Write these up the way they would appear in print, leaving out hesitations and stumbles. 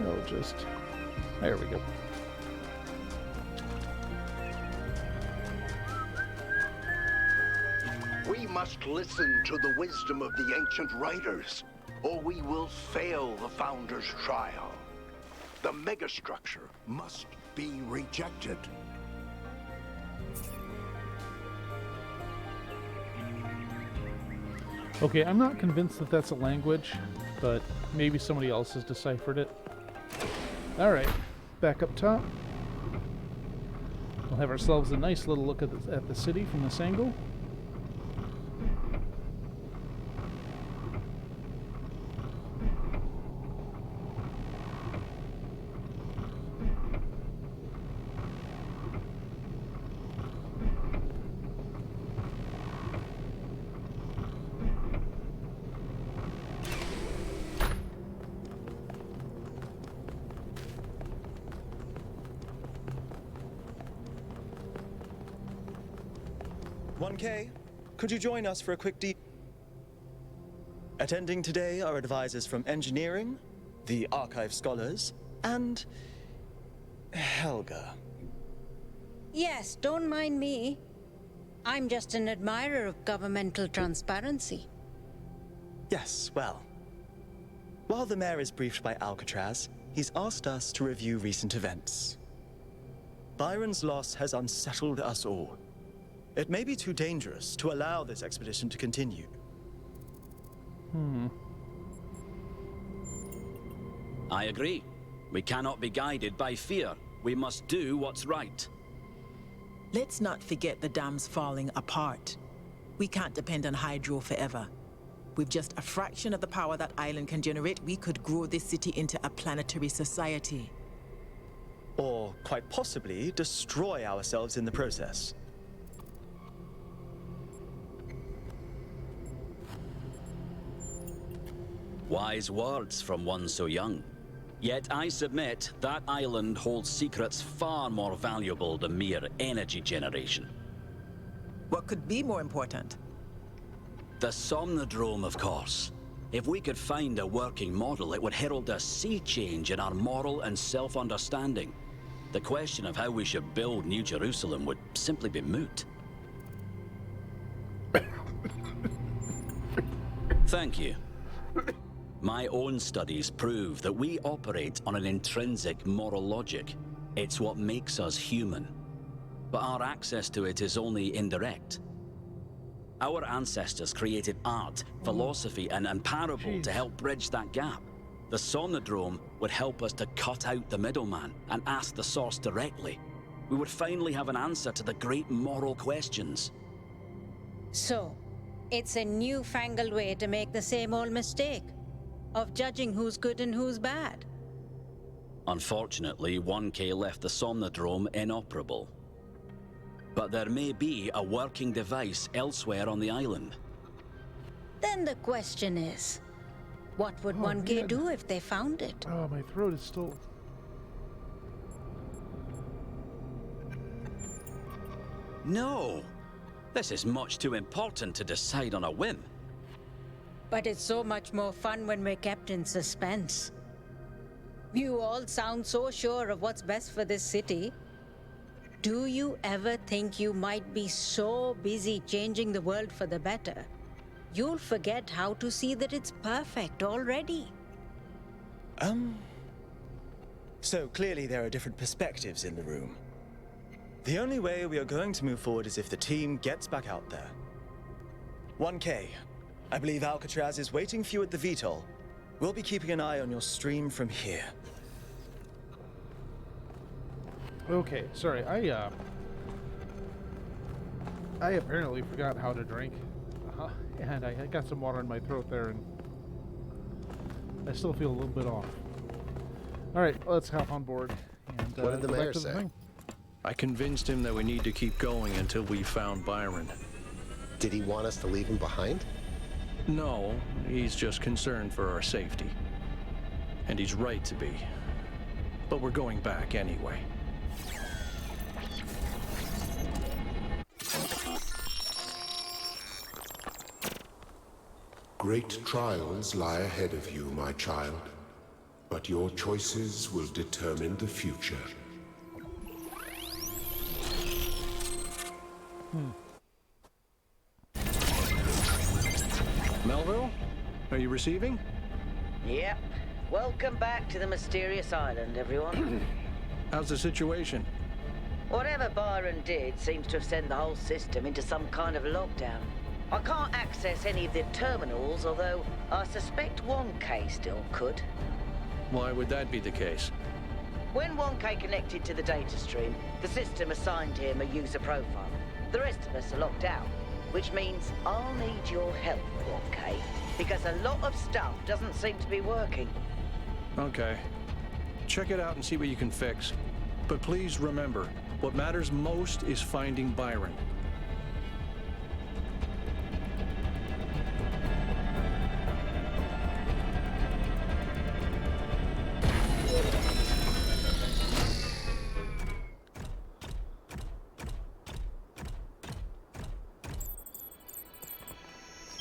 I'll just... There we go. We must listen to the wisdom of the ancient writers, or we will fail the Founder's trial. The megastructure must be rejected. Okay, I'm not convinced that that's a language, but maybe somebody else has deciphered it. Alright, back up top. We'll have ourselves a nice little look at the city from this angle. Could you join us for a quick Attending today are advisors from engineering, the archive scholars, and Helga. Yes, don't mind me. I'm just an admirer of governmental transparency. Yes, well. While the mayor is briefed by Alcatraz, he's asked us to review recent events. Byron's loss has unsettled us all. It may be too dangerous to allow this expedition to continue. I agree. We cannot be guided by fear. We must do what's right. Let's not forget the dam's falling apart. We can't depend on hydro forever. With just a fraction of the power that island can generate, we could grow this city into a planetary society. Or, quite possibly, destroy ourselves in the process. Wise words from one so young. Yet I submit that island holds secrets far more valuable than mere energy generation. What could be more important? The Somnodrome, of course. If we could find a working model, it would herald a sea change in our moral and self-understanding. The question of how we should build New Jerusalem would simply be moot. Thank you. My own studies prove that we operate on an intrinsic moral logic. It's what makes us human. But our access to it is only indirect. Our ancestors created art, philosophy, and parable to help bridge that gap. The Somnodrome would help us to cut out the middleman and ask the source directly. We would finally have an answer to the great moral questions. So, it's a newfangled way to make the same old mistake of judging who's good and who's bad. Unfortunately, 1K left the Somnodrome inoperable. But there may be a working device elsewhere on the island. Then the question is, what would 1K do if they found it? Oh, my throat is still... No! This is much too important to decide on a whim. But it's so much more fun when we're kept in suspense. You all sound so sure of what's best for this city. Do you ever think you might be so busy changing the world for the better, you'll forget how to see that it's perfect already? So clearly there are different perspectives in the room. The only way we are going to move forward is if the team gets back out there. 1K, I believe Alcatraz is waiting for you at the VTOL. We'll be keeping an eye on your stream from here. Okay, sorry, I apparently forgot how to drink. And I got some water in my throat there, and I still feel a little bit off. Alright, let's hop on board. And, what did the go mayor back to the say? thing. I convinced him that we need to keep going until we found Byron. Did he want us to leave him behind? No, he's just concerned for our safety. And he's right to be. But we're going back anyway. Great trials lie ahead of you, my child. but your choices will determine the future. Melville? Are you receiving? Yep. Welcome back to the mysterious island, everyone. How's the situation? Whatever Byron did seems to have sent the whole system into some kind of lockdown. I can't access any of the terminals, although I suspect 1K still could. Why would that be the case? When 1K connected to the data stream, the system assigned him a user profile. The rest of us are locked out, which means I'll need your help, 1K, because a lot of stuff doesn't seem to be working. Okay. Check it out and see what you can fix. But please remember, what matters most is finding Byron.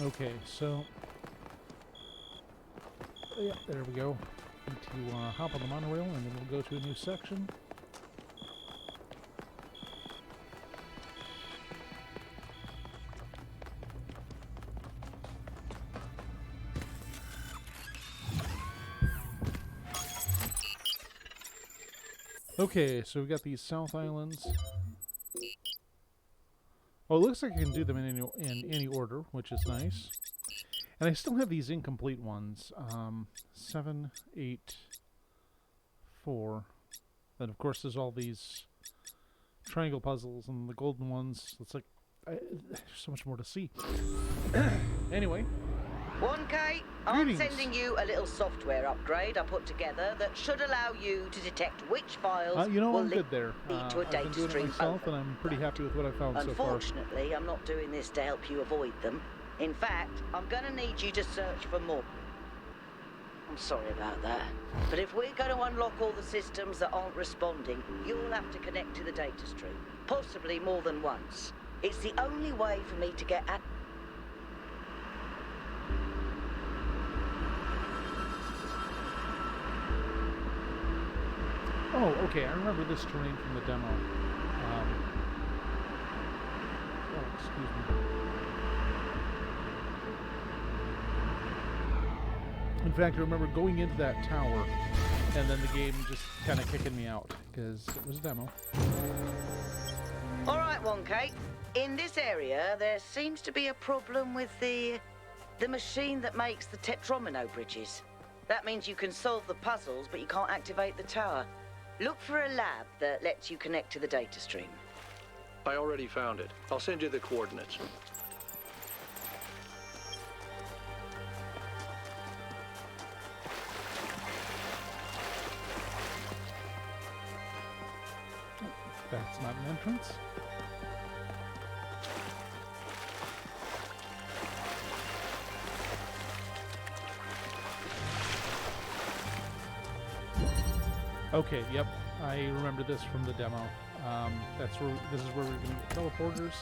Okay, so yeah, there we go. Need to hop on the monorail, and then we'll go to a new section. Okay, so we've got these South Islands. Oh, it looks like I can do them in any order, which is nice. And I still have these incomplete ones. 7, 8, 4. Then, of course, there's all these triangle puzzles and the golden ones. It's like, there's so much more to see. Anyway. 1K, I'm Greetings. sending you a little software upgrade I put together that should allow you to detect which files You know, will I'm lead good there. to a I've been data doing it stream myself, and open. I'm pretty happy with what I found so far. Unfortunately, I'm not doing this to help you avoid them. In fact, I'm going to need you to search for more. I'm sorry about that. But if we're going to unlock all the systems that aren't responding, you'll have to connect to the data stream. Possibly more than once. It's the only way for me to get at... Oh, okay, I remember this terrain from the demo. Oh, excuse me. In fact, I remember going into that tower, and then the game just kind of kicking me out, because it was a demo. All right, 1K. In this area, there seems to be a problem with the machine that makes the tetromino bridges. That means you can solve the puzzles, but you can't activate the tower. Look for a lab that lets you connect to the data stream. I already found it. I'll send you the coordinates. That's not an entrance. Okay, yep. I remember this from the demo. This is where we're going to get teleporters.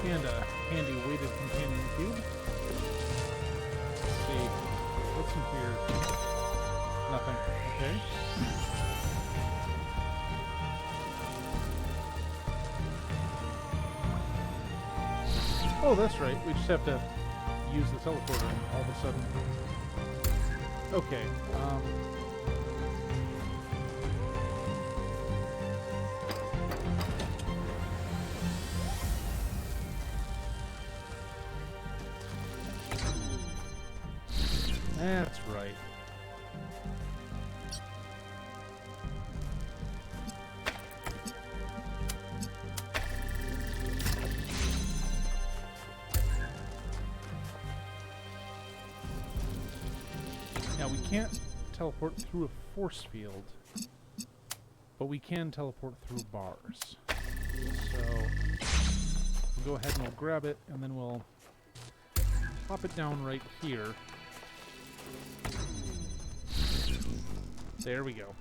And a handy weighted companion cube. Let's see. What's in here? Nothing. Okay. Oh, that's right. We just have to use the teleporter all of a sudden. Okay. That's right. Now we can't teleport through a force field, but we can teleport through bars. So go ahead and we'll grab it, and then we'll pop it down right here. There we go.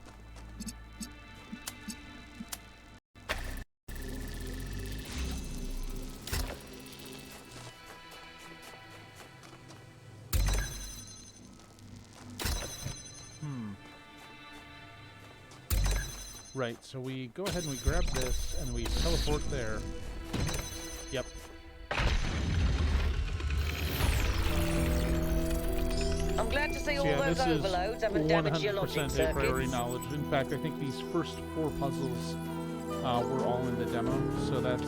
Right, so we go ahead and we grab this, and we teleport there. Yep. I'm glad to see So all yeah, those this is overloads haven't damaged your logic 100% a priori circuits. knowledge. In fact, I think these first 4 puzzles were all in the demo, so that's...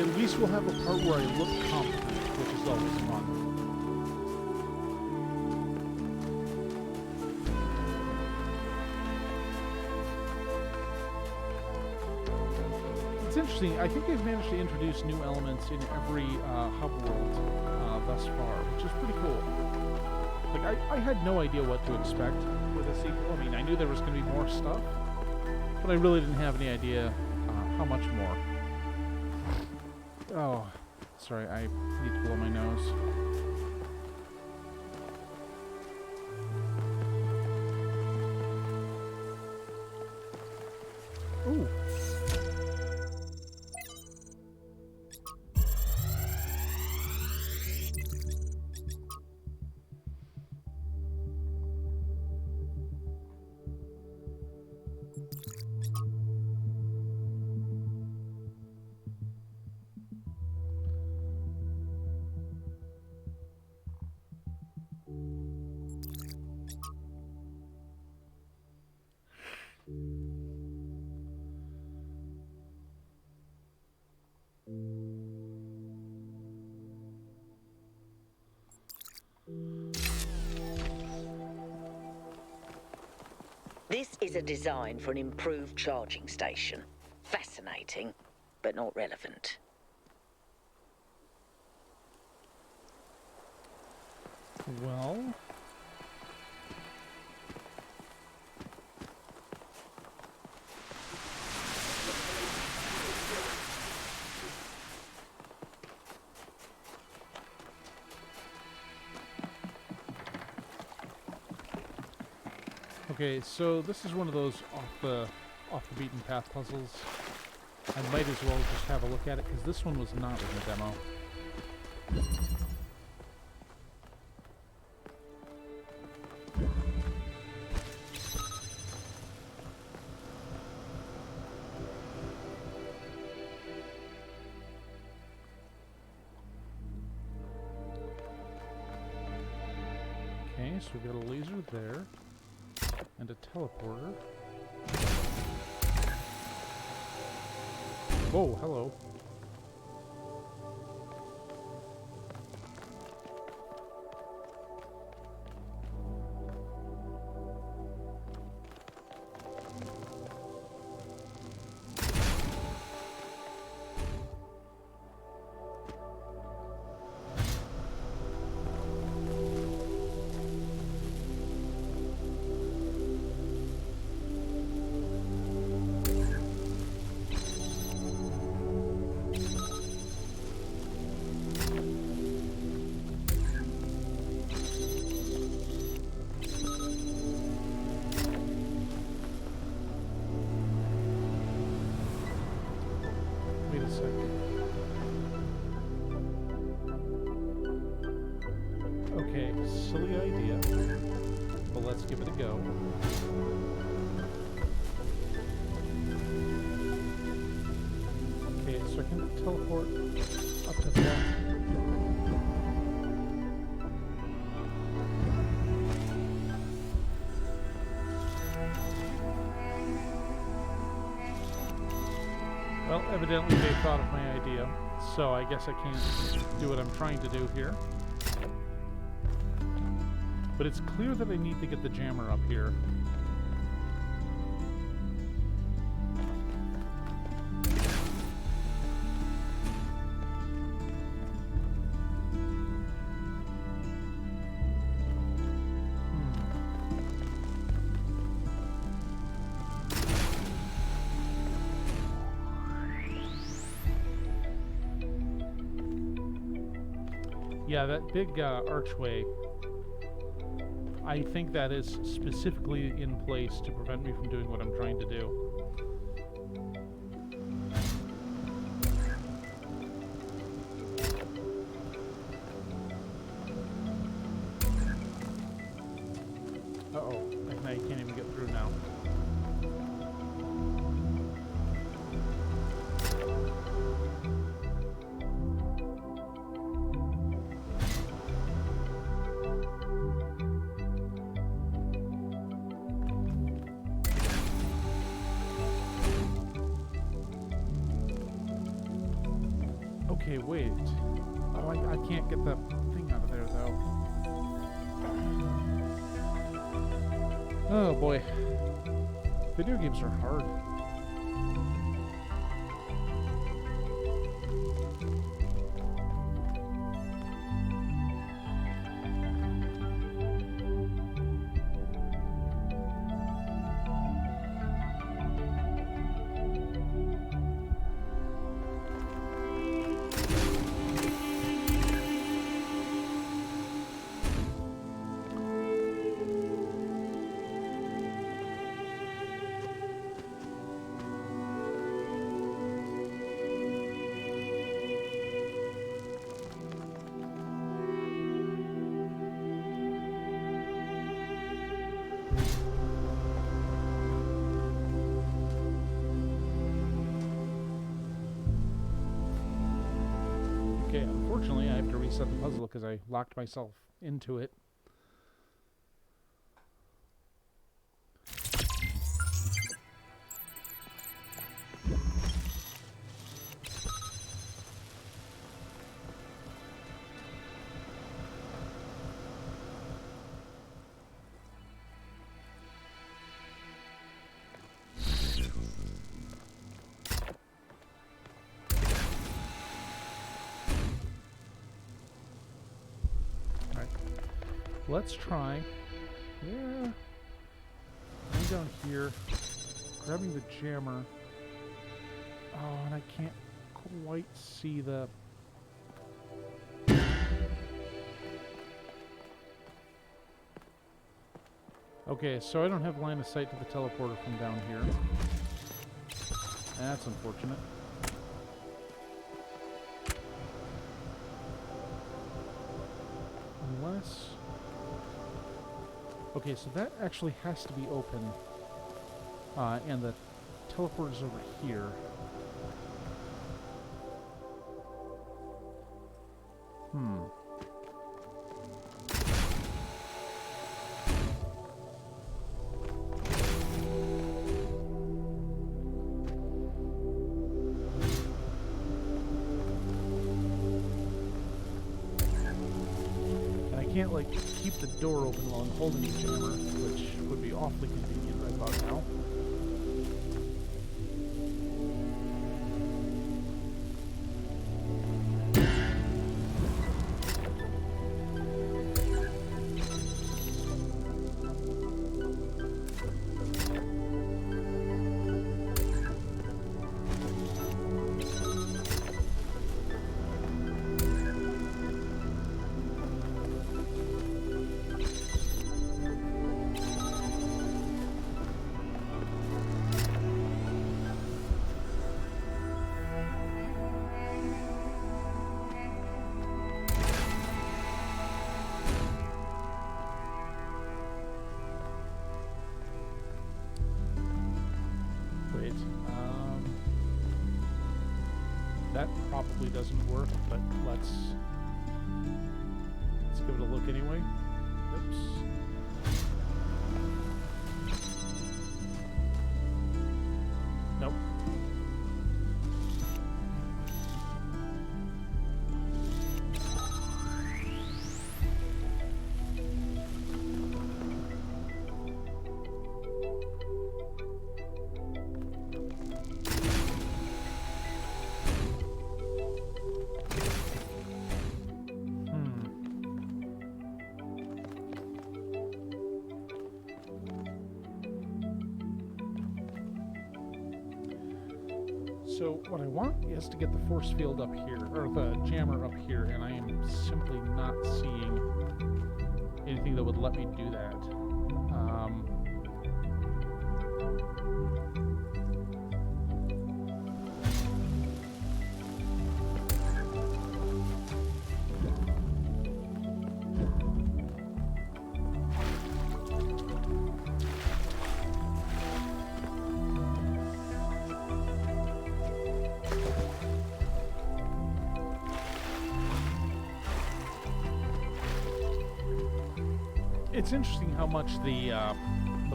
At least we'll have a part where I look competent, which is always fun. It's interesting. I think they've managed to introduce new elements in every hub world thus far, which is pretty cool. Like, I had no idea what to expect with a sequel. I mean, I knew there was going to be more stuff, but I really didn't have any idea how much more. Oh, sorry, I need to blow my nose. Ooh. This is a design for an improved charging station. Fascinating, but not relevant. Well... Okay, so this is one of those off the beaten path puzzles. I might as well just have a look at it, because this one was not in the demo. Okay, so we got a laser there. And a teleporter. Whoa, hello. Wait a second. Okay, silly idea, but let's give it a go. Okay, so I can teleport up to that. Well, evidently they thought of my idea, so I guess I can't do what I'm trying to do here. But it's clear that I need to get the jammer up here. Yeah, that big archway, I think that is specifically in place to prevent me from doing what I'm trying to do. Uh-oh, I can't even get through now. Okay, wait. Oh, I can't get the thing out of there, though. Oh, boy. Video games are hard. Okay, unfortunately, I have to reset the puzzle because I locked myself into it. Let's try. Yeah. I'm down here, grabbing the jammer. Oh, and I can't quite see the. Okay, so I don't have line of sight to the teleporter from down here. That's unfortunate. Unless. Okay, so that actually has to be open. And the teleporter's over here. Can't like keep the door open while I'm holding the jammer, which would be awfully convenient right about now. That probably doesn't work, but let's give it a look anyway. Oops. Nope. So what I want is to get the force field up here, or the jammer up here, and I am simply not seeing anything that would let me do that. It's interesting how much the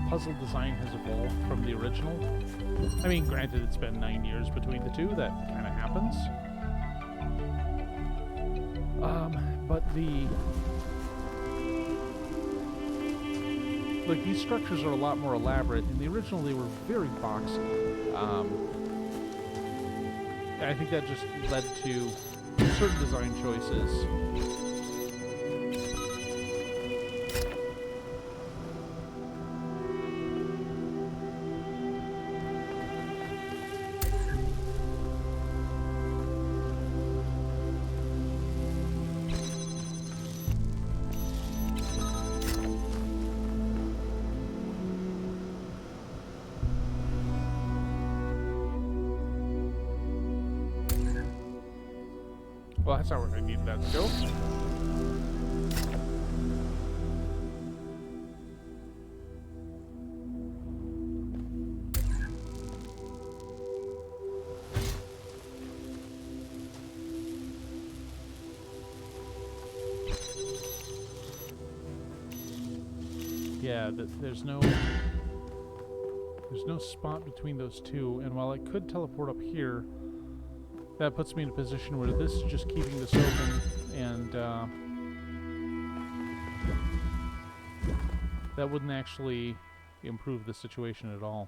puzzle design has evolved from the original. I mean, granted, it's been 9 years between the two. That kind of happens. But these structures are a lot more elaborate. In the original, they were very boxy. I think that just led to certain design choices. Well, that's not where I need that to go. Yeah, there's no spot between those two, and while I could teleport up here, that puts me in a position where this is just keeping this open, and that wouldn't actually improve the situation at all.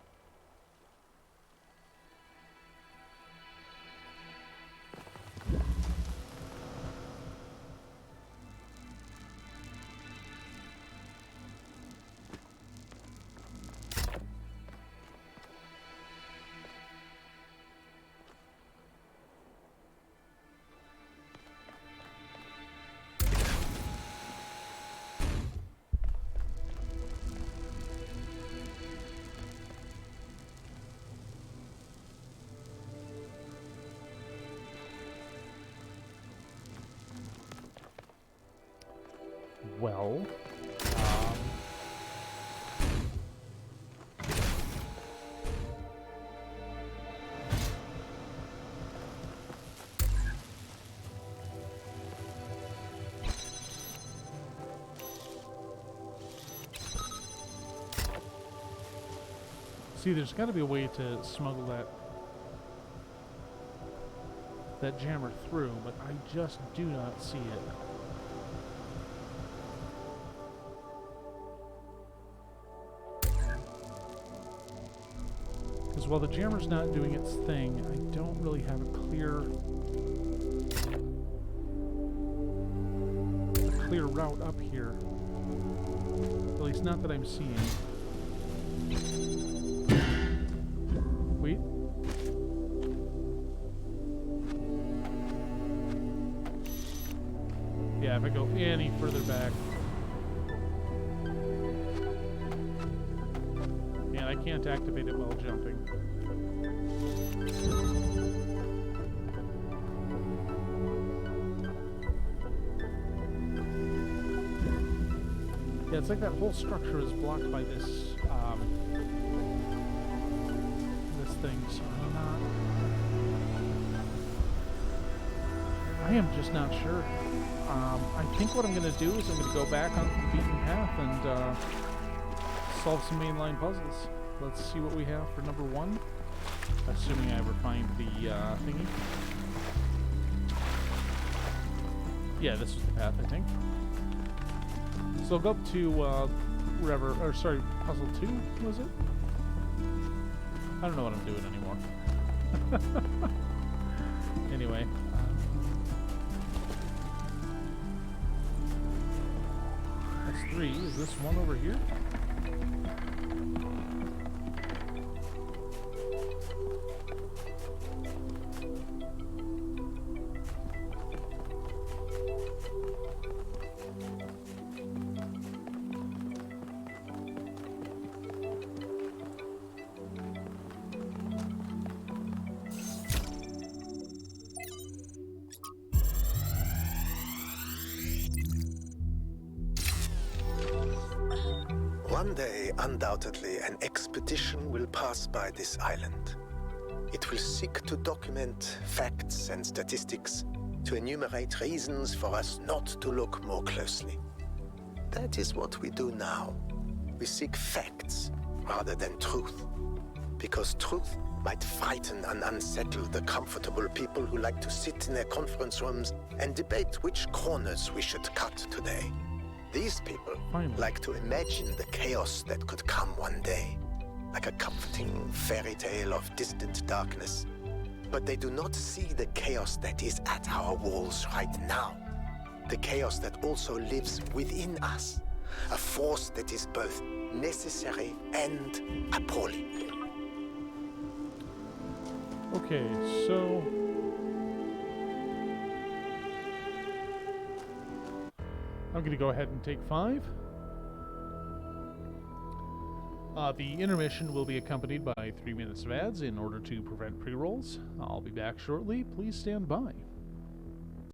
Well, see, there's got to be a way to smuggle that jammer through, but I just do not see it. Because while the jammer's not doing its thing, I don't really have a clear route up here. At least not that I'm seeing. Wait. Yeah, if I go any further back. And I can't activate it while jumping. Yeah, it's like that whole structure is blocked by this, this thing, so I am just not sure. I think what I'm going to do is I'm going to go back on the beaten path and solve some mainline puzzles. Let's see what we have for number 1, assuming I ever find the thingy. Yeah, this was the path, I think. So I'll go up to puzzle 2, was it? I don't know what I'm doing anymore. Anyway. That's 3. Is this one over here? One day, undoubtedly, an expedition will pass by this island. It will seek to document facts and statistics, to enumerate reasons for us not to look more closely. That is what we do now. We seek facts rather than truth. Because truth might frighten and unsettle the comfortable people who like to sit in their conference rooms and debate which corners we should cut today. These people like to imagine the chaos that could come one day, like a comforting fairy tale of distant darkness. But they do not see the chaos that is at our walls right now. The chaos that also lives within us. A force that is both necessary and appalling. Okay, so I'm going to go ahead and take 5. The intermission will be accompanied by 3 minutes of ads in order to prevent pre-rolls. I'll be back shortly. Please stand by.